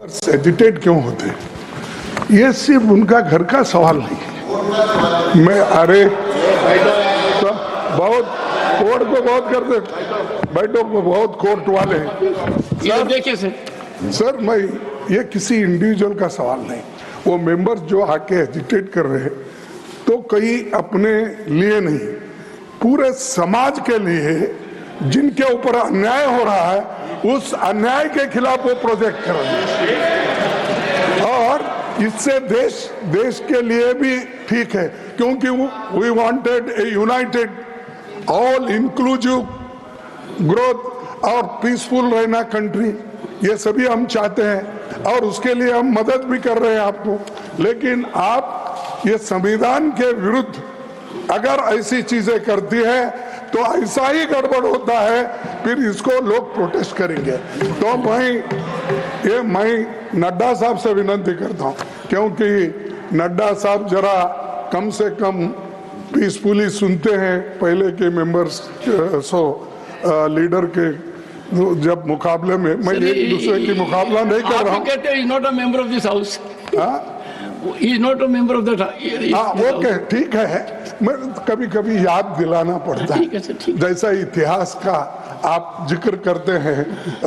Agitate क्यों होते हैं? ये सिर्फ उनका घर का सवाल नहीं है। मैं अरे तो बहुत कोर्ट को बहुत करते, बैठो को बहुत कोर्ट वाले हैं। देखिए सर मैं ये किसी इंडिविजुअल का सवाल नहीं, वो मेंबर्स जो आके एजिटेट कर रहे हैं तो कहीं अपने लिए नहीं, पूरे समाज के लिए जिनके ऊपर अन्याय हो रहा है उस अन्याय के खिलाफ वो प्रोजेक्ट कर रहे हैं। और इससे देश के लिए भी ठीक है, क्योंकि we wanted a united all inclusive growth और पीसफुल रहना कंट्री, ये सभी हम चाहते हैं और उसके लिए हम मदद भी कर रहे हैं आपको। लेकिन आप ये संविधान के विरुद्ध अगर ऐसी चीजें करती है तो ऐसा ही गड़बड़ होता है, फिर इसको लोग प्रोटेस्ट करेंगे। तो मैं नड्डा साहब से विनती करता हूं, क्योंकि नड्डा साहब जरा कम से कम पीसफुली सुनते हैं पहले के मेंबर्स लीडर के जब मुकाबले में। मैं एक दूसरे की मुकाबला नहीं कर रहा हूँ। कहते हैं not a member of this house, is not a member of that. Okay ठीक है, मैं कभी कभी याद दिलाना पड़ता है। जैसा इतिहास का आप जिक्र करते हैं,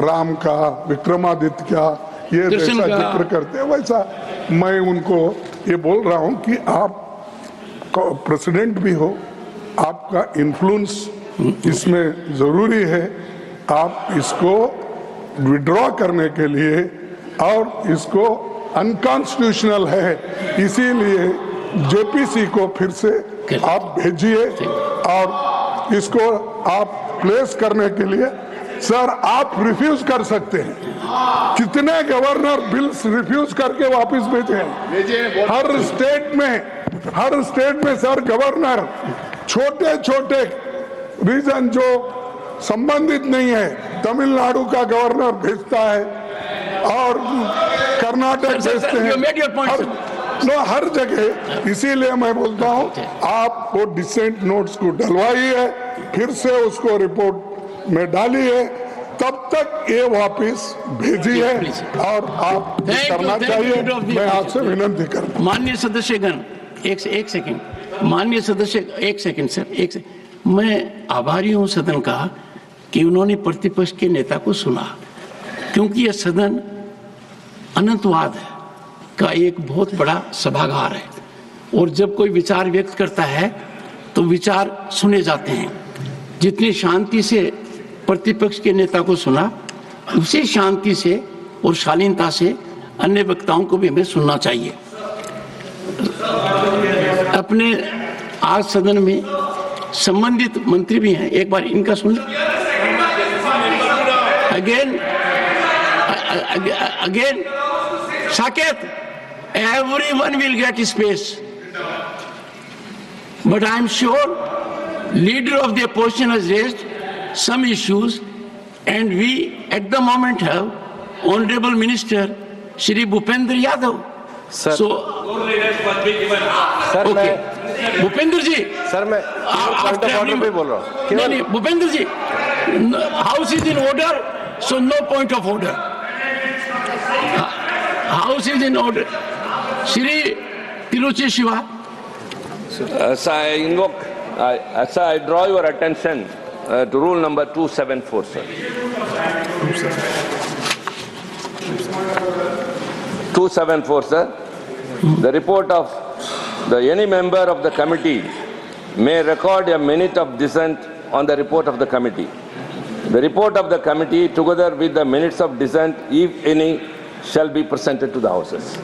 राम का, विक्रमादित्य का, ये जैसा जिक्र करते हैं, वैसा मैं उनको ये बोल रहा हूँ कि आप प्रेसिडेंट भी हो, आपका इन्फ्लुएंस इसमें जरूरी है। आप इसको विड्रॉ करने के लिए, और इसको अनकॉन्स्टिट्यूशनल है, इसीलिए जेपीसी को फिर से आप भेजिए और इसको आप प्लेस करने के लिए। सर आप रिफ्यूज कर सकते हैं, कितने गवर्नर बिल्स रिफ्यूज करके वापस भेजे हैं हर स्टेट में सर गवर्नर छोटे छोटे रीजन जो संबंधित नहीं है, तमिलनाडु का गवर्नर भेजता है और कर्नाटक भेजते हैं, हर जगह। इसीलिए मैं बोलता हूं आप वो डिसेंट नोट्स को डलवाइए, फिर से उसको रिपोर्ट में डालिए, तब तक ये वापस भेजिए और आप करना चाहिए। मैं आपसे विनती करता हूं। माननीय सदस्यगण, एक सेकंड, माननीय सदस्य, एक सेकंड सर, एक सेकंड। मैं आभारी हूं सदन का कि उन्होंने प्रतिपक्ष के नेता को सुना, क्योंकि यह सदन अनंतवाद का एक बहुत बड़ा सभागार है और जब कोई विचार व्यक्त करता है तो विचार सुने जाते हैं। जितनी शांति से प्रतिपक्ष के नेता को सुना, उसी शांति से और शालीनता से अन्य वक्ताओं को भी हमें सुनना चाहिए। अपने आज सदन में संबंधित मंत्री भी हैं, एक बार इनका सुन। Again Saket, everyone will get space, but I am sure leader of the opposition has raised some issues, and we at the moment have Honorable Minister Shri Bhupendra Yadav. Sir, so sir, okay, Bhupendra ji, sir मैं point of order पे बोल रहा हूँ। नहीं Bhupendra ji, house is in order, so no point of order. House is in order. Shri Tiruchi Shiva. Sir, I draw your attention to rule number 274, sir. 274, sir. The report of any member of the committee may record a minute of dissent on the report of the committee. The report of the committee, together with the minutes of dissent, if any, shall be presented to the houses.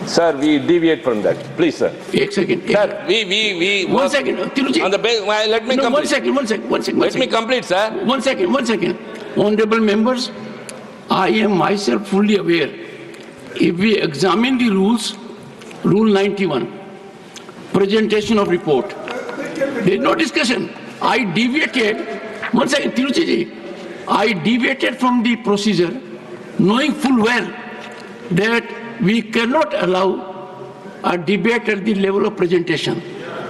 Sir, we deviate from that. Please, sir. One second. Sir, we one second. Tiruchi. On the base, let me complete. One second. Let me complete, sir. One second. Honorable members, I am myself fully aware. If we examine the rules, Rule 91, presentation of report, there is no discussion. I deviated. One second, Tiruchi ji. I deviated from the procedure, knowing full well that we cannot allow a debate at the level of presentation.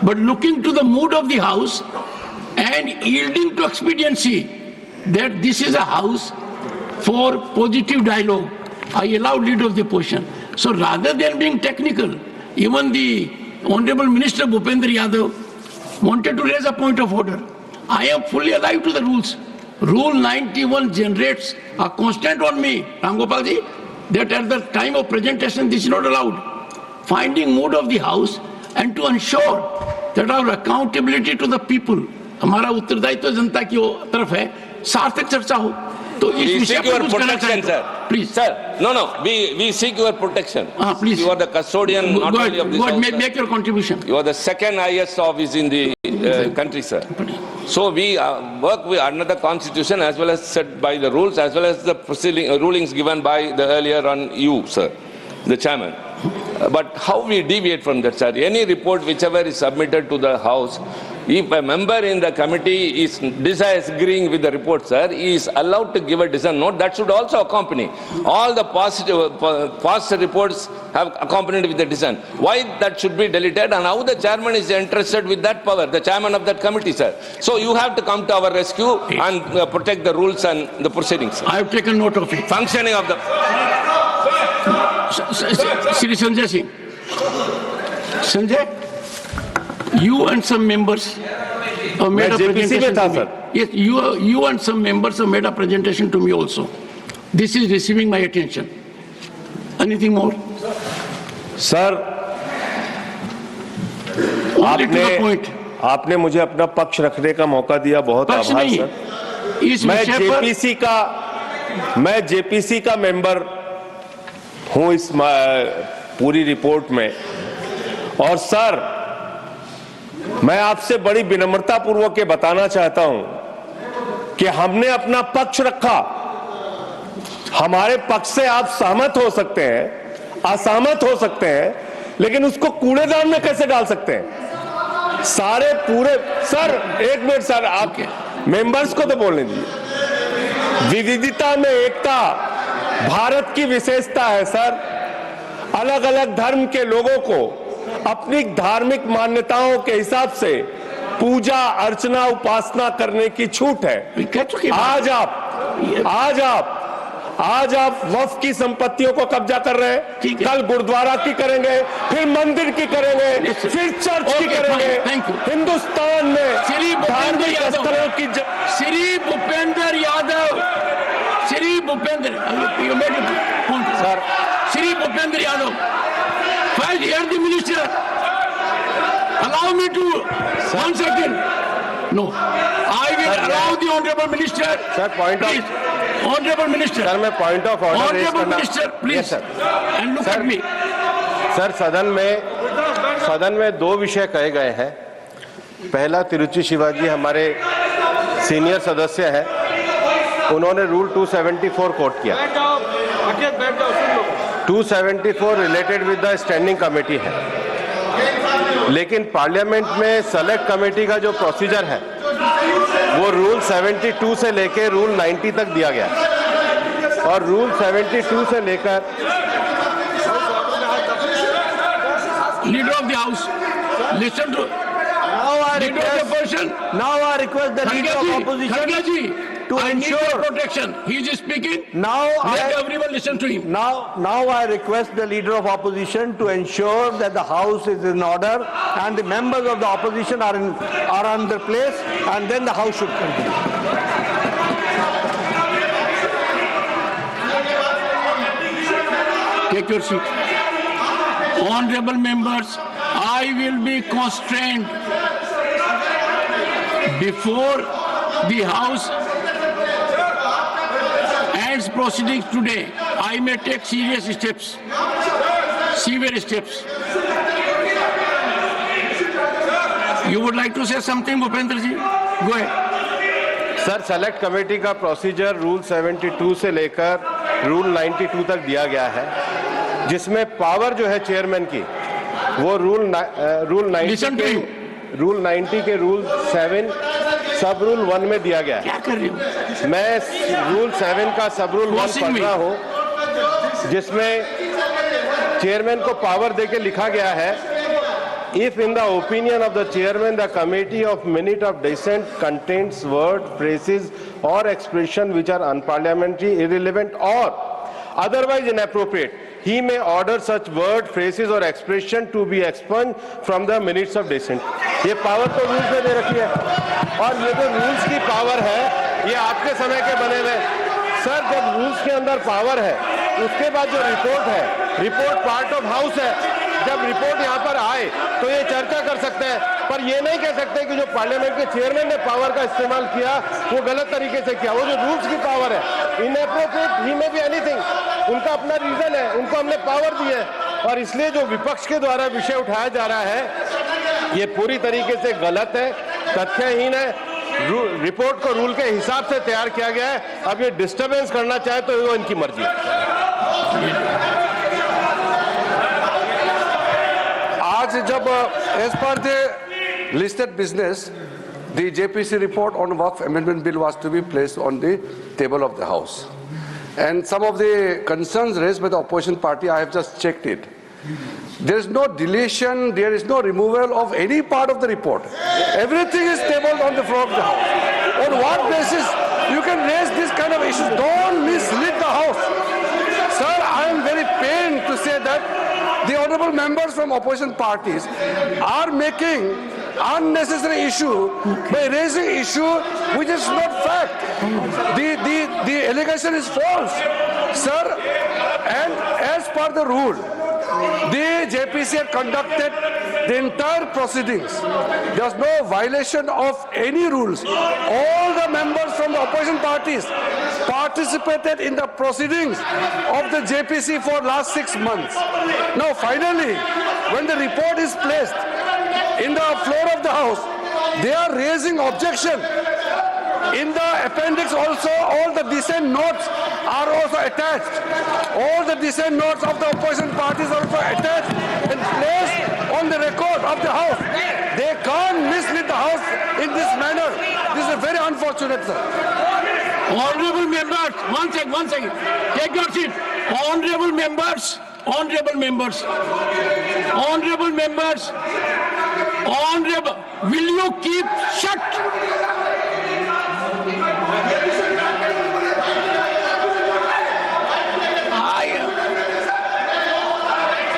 But looking to the mood of the House and yielding to expediency that this is a House for positive dialogue, I allowed leader of the opposition. So rather than being technical, even the Honorable Minister Bhupendra Yadav wanted to raise a point of order. I am fully alive to the rules. Rule 91 generates a constraint on me, Ram Gopal ji, that at the time of presentation this is not allowed. Finding mood of the House and to ensure that our accountability to the people, हमारा उत्तरदायित्व जनता की तरफ है, सार्थक चर्चा हो. तो इस We विषय seek पर your कुछ कहना protection, चाहते sir. हैं. Please. Sir, no. We seek your protection. Please. You are the custodian not Go only of this ahead, house, sir. make your contribution. You are the second highest office in the country, sir. So we work under the constitution as well as set by the rules as well as the rulings given by the earlier on you, sir, the chairman. But how we deviate from that, sir? Any report whichever is submitted to the House, if a member in the committee is disagreeing with the report, sir, he is allowed to give a dissent note. That should also accompany. All the past reports have accompanied with the dissent. Why that should be deleted and how the chairman is interested with that power, the chairman of that committee, sir. So you have to come to our rescue and protect the rules and the proceedings, sir. I have taken note of it. Functioning of the... Shri Sanjay Singh. Sanjay, you and some members have made a presentation to me. Yes, you and some members have made a presentation to me also. This is receiving my attention. Anything more? Sir, Only to the point. आपने मुझे अपना पक्ष रखने का मौका दिया, बहुत पक्ष आभार नहीं, सर। इस विषय पर मैं जेपीसी का मेंबर हूं इस पूरी रिपोर्ट में, और सर मैं आपसे बड़ी विनम्रता पूर्वक ये बताना चाहता हूं कि हमने अपना पक्ष रखा। हमारे पक्ष से आप सहमत हो सकते हैं, असहमत हो सकते हैं, लेकिन उसको कूड़ेदान में कैसे डाल सकते हैं? सारे पूरे सर, एक मिनट सर, आप मेंबर्स को तो बोलने दीजिए। विविधता में एकता भारत की विशेषता है सर। अलग अलग धर्म के लोगों को अपनी धार्मिक मान्यताओं के हिसाब से पूजा अर्चना उपासना करने की छूट है। आज आप वक्फ की संपत्तियों को कब्जा कर रहे हैं, कल गुरुद्वारा की करेंगे, फिर मंदिर की करेंगे, फिर चर्च की करेंगे। हिंदुस्तान में धार्मिक स्थलों की Shri Bhupendra Yadav, sir, Shri Bhupendra Yadav, first hear the minister. Allow me to 1 second. No, I will allow the honorable minister. Sir, point of. Please, honorable minister. Sir, मैं point of order raise Honorable करना। minister, please, and look at me. Sir, सदन में दो विषय कहे गए हैं। पहला, तिरुचि शिवाजी हमारे सीनियर सदस्य हैं, उन्होंने रूल 274 कोट किया। 274 related with the standing committee है, लेकिन पार्लियामेंट में सेलेक्ट कमेटी का जो प्रोसीजर है वो रूल 72 से लेकर रूल 90 तक दिया गया, और रूल 72 से लेकर Leader of the House, listen to. Leader of the opposition. Now I request the leader of opposition to I need your ensure. protection. He is speaking. Now Let everyone listen to him. Now I request the leader of opposition to ensure that the house is in order and the members of the opposition are on their place, and then the house should continue. Take your seat. Honorable members, I will be constrained before the House ends proceedings today. I may take serious steps, severe steps. You would like to say something, Bhupendra ji? Go ahead. Sir, select committee का procedure rule 72 से लेकर rule 92 तक दिया गया है, जिसमें power जो है चेयरमैन की वो रूल 90 के रूल 7 सब रूल 1 में दिया गया है। क्या कर रहे हो? मैं रूल 7 का सब रूल 1 पढ़ रहा हूँ, जिसमें चेयरमैन को पावर देके लिखा गया है, if in the opinion of the chairman the committee of minute of dissent contains word, phrases or expression which are unparliamentary, irrelevant or otherwise inappropriate, he may order such word, phrases or expression to be expunged from the minutes of dissent. ये power तो rules में दे रखी है, और ये जो rules की power है ये आपके समय के बने हुए। सर, जब रूल्स के अंदर पावर है, उसके बाद जो रिपोर्ट है, रिपोर्ट पार्ट ऑफ हाउस है, जब रिपोर्ट यहाँ पर आए तो ये चर्चा कर सकते हैं, पर ये नहीं कह सकते कि जो पार्लियामेंट के चेयरमैन ने पावर का इस्तेमाल किया वो गलत तरीके से किया। वो जो रूल्स की पावर है, इनएप्रोप्रिएट ही में बी एनीथिंग, उनका अपना रीजन है, उनको हमने पावर दी है, और इसलिए जो विपक्ष के द्वारा विषय उठाया जा रहा है ये पूरी तरीके से गलत है, तथ्यहीन है। रिपोर्ट को रूल के हिसाब से तैयार किया गया है। अब ये डिस्टर्बेंस करना चाहे तो वो इनकी मर्जी है। आज जब as per the listed business, the JPC report on Waqf Amendment Bill was to be placed on the table of the House. And some of the concerns raised by the opposition party, I have just checked it. There is no deletion, there is no removal of any part of the report. Everything is tabled on the floor of the House. On what basis you can raise this kind of issues? Don't mislead the House. Sir, I am very pained to say that the honorable members from opposition parties are making unnecessary issue by raising issue which is not fact. The allegation is false, sir, and as per the rule, the JPC had conducted the entire proceedings. There was no violation of any rules. All the members from the opposition parties participated in the proceedings of the JPC for last 6 months. Now finally, when the report is placed in the floor of the House, they are raising objection. In the appendix also, all the dissent notes are also attached. All the dissent notes of the opposition parties are also attached and placed on the record of the House. They can't mislead the House in this manner. This is very unfortunate, sir. Honorable members, one second. Take your seat. Honorable members, will you keep shut?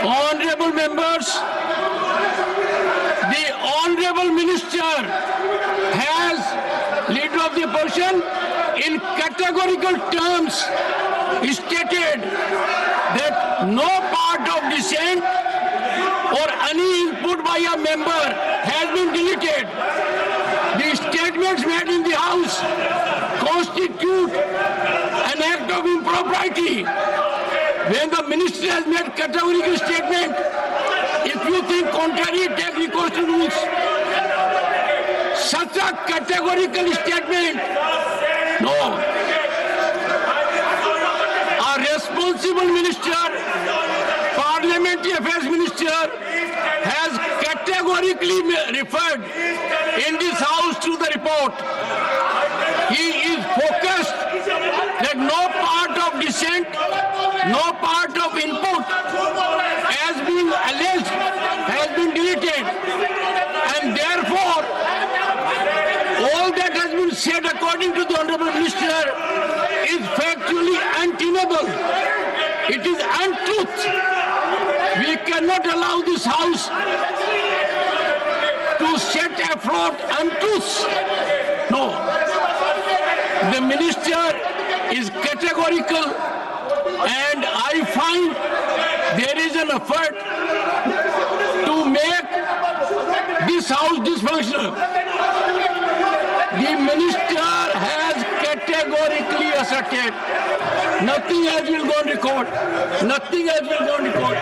Honorable members, the Honorable Minister has, Leader of the Opposition, in categorical terms stated that no part of dissent or any input by a member has been deleted. The statements made in the House constitute an act of impropriety. When the minister has made categorical statement, if you think contrary, take recourse to rules. Such a categorical statement, no. A responsible minister, parliamentary affairs minister, has categorically referred in this House to the report. He is focused that no part of dissent, no part of input as being alleged has been deleted, and therefore all that has been said according to the Honorable Minister is factually untenable. It is untruth. We cannot allow this House to set afloat untruths. No. The Minister is categorical, and I find there is an effort to make this House dysfunctional. The Minister has categorically asserted nothing else will go on record. Nothing else will go on record.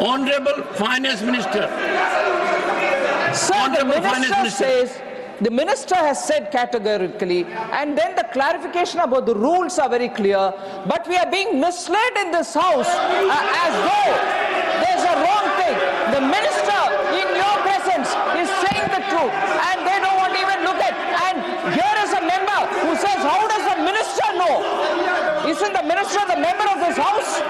Honorable Finance Minister. Sir, the minister has said categorically, and then the clarification about the rules are very clear, but we are being misled in this House as though there's a wrong thing. The minister in your presence is saying the truth, and they don't want to even look at. And here is a member who says, how does the minister know? Isn't the minister the member of this House?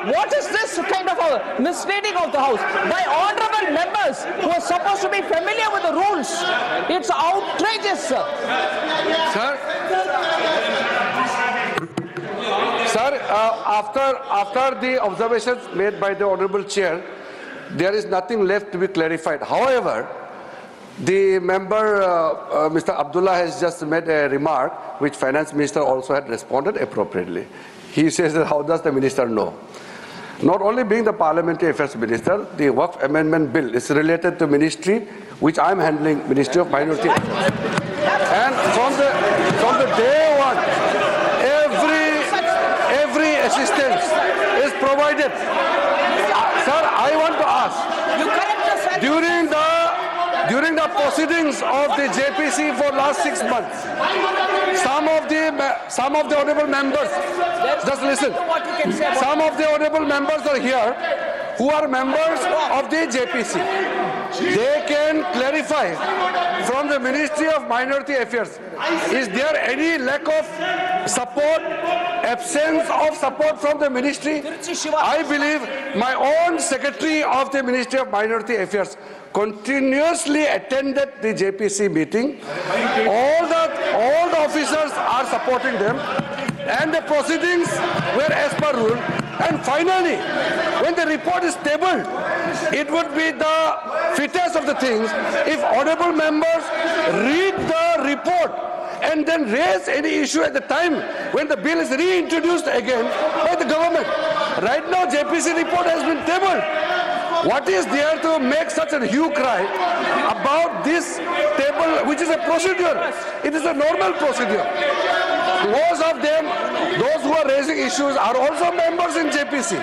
What is this kind of a misleading of the House? By honorable members who are supposed to be familiar with the rules. It's outrageous, sir. Sir, Sir, after the observations made by the Honorable Chair, there is nothing left to be clarified. However, the member, Mr. Abdullah, has just made a remark which Finance Minister also had responded appropriately. He says that how does the Minister know? Not only being the Parliamentary Affairs Minister, the Waqf Amendment Bill is related to ministry which I am handling, Ministry of Minority Affairs. And from the day one, every assistance is provided. Sir, I want to ask, You correct yourself. during the proceedings of the JPC for last 6 months, some of the honorable members, just listen, What you can say about some of the honorable members are here who are members of the JPC. They can clarify from the Ministry of Minority Affairs, is there any lack of support, absence of support from the ministry? I believe my own Secretary of the Ministry of Minority Affairs continuously attended the JPC meeting. All the officers are supporting them, and the proceedings were as per rule. And finally, when the report is tabled, it would be the fittest of the things if honorable members read the report and then raise any issue at the time when the bill is reintroduced again by the government. Right now, JPC report has been tabled. What is there to make such a hue cry about this table, which is a procedure? It is a normal procedure. Most of them, those who are raising issues, are also members in JPC.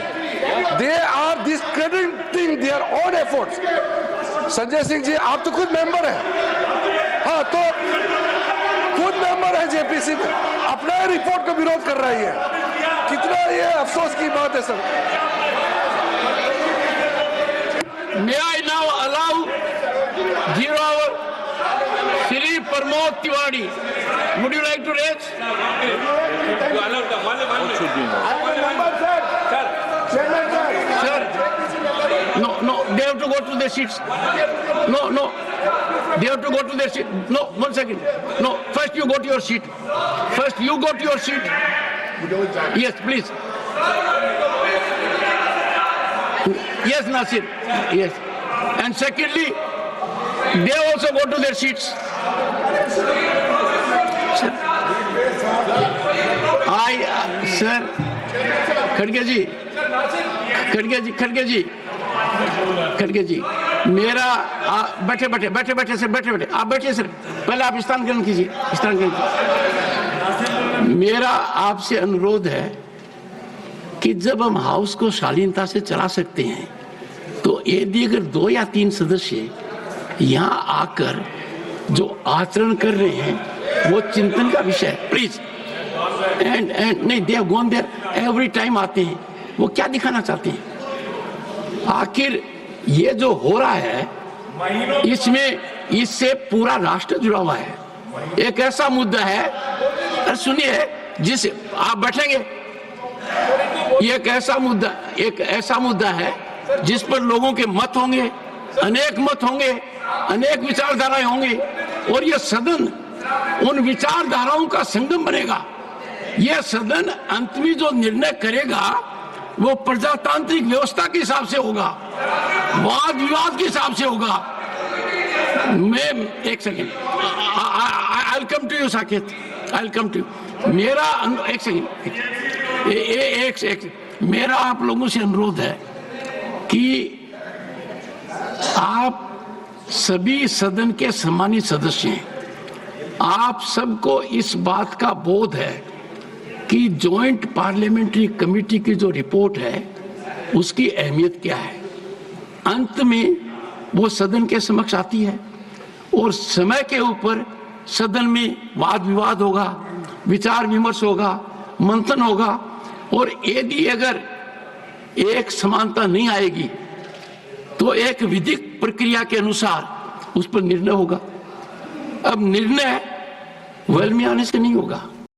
They are discrediting their own efforts. Sanjay Singh ji, आप तो खुद member हैं, हाँ तो खुद member है JPC में, अपना रिपोर्ट का विरोध कर रही है। कितना ये अफसोस की बात है sir. May I now allow 0 hour Shri Pramod Tiwari. Would you like to raise? Sir, no, they have to go to their seats. No, they have to go to their seat. No, 1 second. No, first you go to your seat. First you go to your seat. Yes, please. Yes, Nasir. Yes. And secondly, they also go to their seats. Sir, खड़गे जी, मेरा बैठे sir, आप बैठिए sir, पहले आप स्थान ग्रहण कीजिए, मेरा आपसे अनुरोध है कि जब हम हाउस को शालीनता से चला सकते हैं, तो यदि अगर 2 या 3 सदस्य यहाँ आकर जो आचरण कर रहे हैं वो चिंतन का विषय है, प्लीज। एंड नहीं, they have gone there every time आते हैं, वो क्या दिखाना चाहते हैं? आखिर ये जो हो रहा है इससे पूरा राष्ट्र जुड़ा हुआ है। एक ऐसा मुद्दा है, अरे सुनिए, जिस आप बैठेंगे, ये एक ऐसा मुद्दा है जिस पर लोगों के मत होंगे, अनेक मत होंगे, अनेक विचारधाराएं होंगी, और ये सदन उन विचारधाराओं का संगम बनेगा। यह सदन अंत में जो निर्णय करेगा वो प्रजातांत्रिक व्यवस्था के हिसाब से होगा, वाद विवाद के हिसाब से होगा। मैं एक second, I come to you Saket, I come to you. मेरा एक सेकेंड, मेरा आप लोगों से अनुरोध है कि आप सभी सदन के सम्मानित सदस्य हैं, आप सबको इस बात का बोध है कि जॉइंट पार्लियामेंट्री कमेटी की जो रिपोर्ट है उसकी अहमियत क्या है। अंत में वो सदन के समक्ष आती है और समय के ऊपर सदन में वाद विवाद होगा, विचार विमर्श होगा, मंथन होगा, और यदि अगर एक समानता नहीं आएगी तो एक विधिक प्रक्रिया के अनुसार उस पर निर्णय होगा। अब निर्णय वेल में आने से नहीं होगा,